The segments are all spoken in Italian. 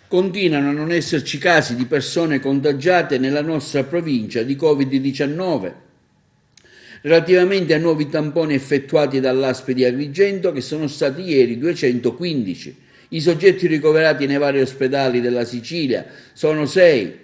Continuano a non esserci casi di persone contagiate nella nostra provincia di Covid-19. Relativamente ai nuovi tamponi effettuati dall'ASP di Agrigento, che sono stati ieri 215. I soggetti ricoverati nei vari ospedali della Sicilia sono 6.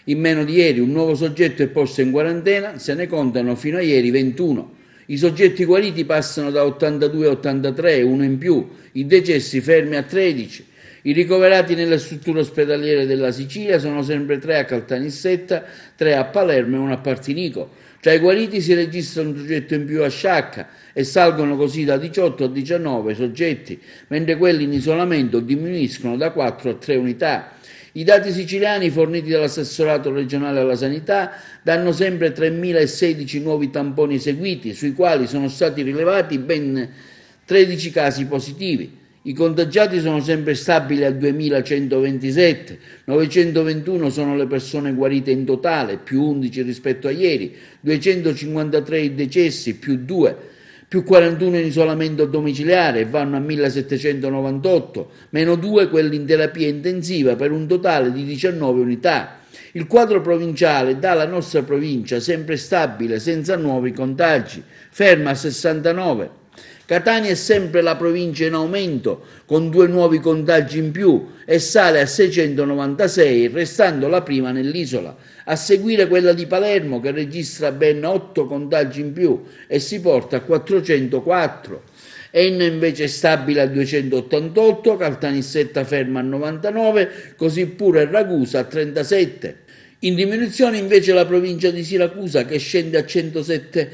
In meno di ieri un nuovo soggetto è posto in quarantena, se ne contano fino a ieri 21. I soggetti guariti passano da 82 a 83, uno in più, i decessi fermi a 13. I ricoverati nelle strutture ospedaliere della Sicilia sono sempre 3 a Caltanissetta, 3 a Palermo e 1 a Partinico. Tra i guariti si registra un soggetto in più a Sciacca e salgono così da 18 a 19 soggetti, mentre quelli in isolamento diminuiscono da 4 a 3 unità. I dati siciliani forniti dall'assessorato regionale alla sanità danno sempre 3.016 nuovi tamponi eseguiti, sui quali sono stati rilevati ben 13 casi positivi. I contagiati sono sempre stabili a 2.127, 921 sono le persone guarite in totale, più 11 rispetto a ieri, 253 i decessi, più 2, più 41 in isolamento domiciliare, vanno a 1.798, meno 2 quelli in terapia intensiva, per un totale di 19 unità. Il quadro provinciale dà la nostra provincia sempre stabile, senza nuovi contagi, ferma a 69. Catania è sempre la provincia in aumento, con 2 nuovi contagi in più, e sale a 696, restando la prima nell'isola. A seguire quella di Palermo, che registra ben 8 contagi in più e si porta a 404. Enna invece è stabile a 288, Caltanissetta ferma a 99, così pure Ragusa a 37. In diminuzione invece la provincia di Siracusa, che scende a 107,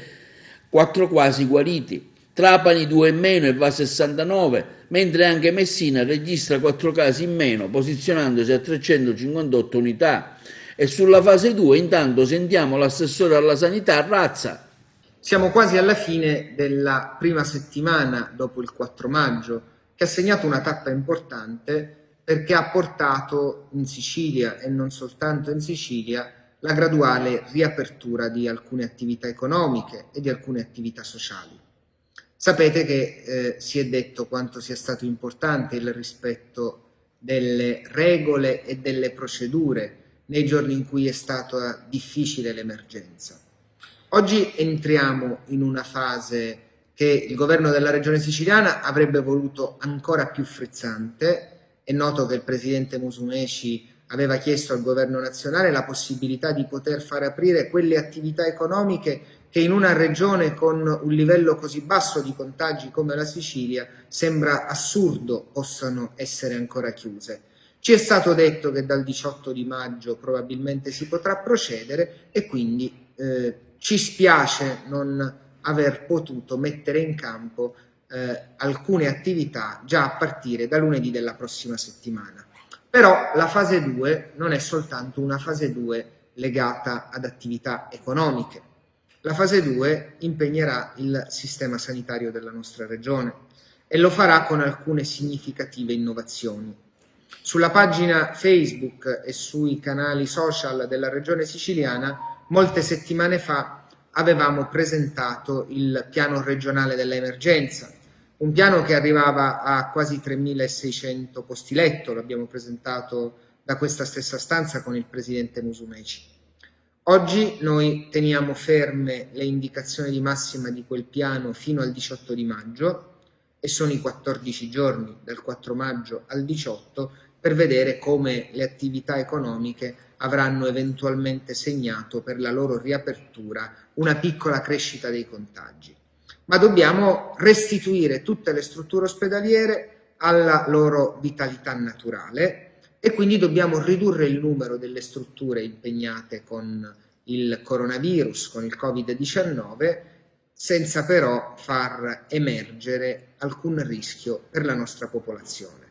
4 quasi guariti. Trapani 2 in meno e va a 69, mentre anche Messina registra 4 casi in meno, posizionandosi a 358 unità. E sulla fase 2 intanto sentiamo l'assessore alla sanità Razza. Siamo quasi alla fine della prima settimana dopo il 4 maggio, che ha segnato una tappa importante perché ha portato in Sicilia, e non soltanto in Sicilia, la graduale riapertura di alcune attività economiche e di alcune attività sociali. Sapete che si è detto quanto sia stato importante il rispetto delle regole e delle procedure nei giorni in cui è stata difficile l'emergenza. Oggi entriamo in una fase che il governo della regione siciliana avrebbe voluto ancora più frizzante. È noto che il presidente Musumeci aveva chiesto al governo nazionale la possibilità di poter far aprire quelle attività economiche che in una regione con un livello così basso di contagi come la Sicilia sembra assurdo possano essere ancora chiuse. Ci è stato detto che dal 18 di maggio probabilmente si potrà procedere e quindi ci spiace non aver potuto mettere in campo alcune attività già a partire da lunedì della prossima settimana. Però la fase 2 non è soltanto una fase 2 legata ad attività economiche. La fase 2 impegnerà il sistema sanitario della nostra regione e lo farà con alcune significative innovazioni. Sulla pagina Facebook e sui canali social della regione siciliana, molte settimane fa avevamo presentato il piano regionale dell'emergenza, un piano che arrivava a quasi 3.600 posti letto, l'abbiamo presentato da questa stessa stanza con il presidente Musumeci. Oggi noi teniamo ferme le indicazioni di massima di quel piano fino al 18 di maggio e sono i 14 giorni dal 4 maggio al 18 per vedere come le attività economiche avranno eventualmente segnato per la loro riapertura una piccola crescita dei contagi. Ma dobbiamo restituire tutte le strutture ospedaliere alla loro vitalità naturale e quindi dobbiamo ridurre il numero delle strutture impegnate con il coronavirus, con il Covid-19, senza però far emergere alcun rischio per la nostra popolazione.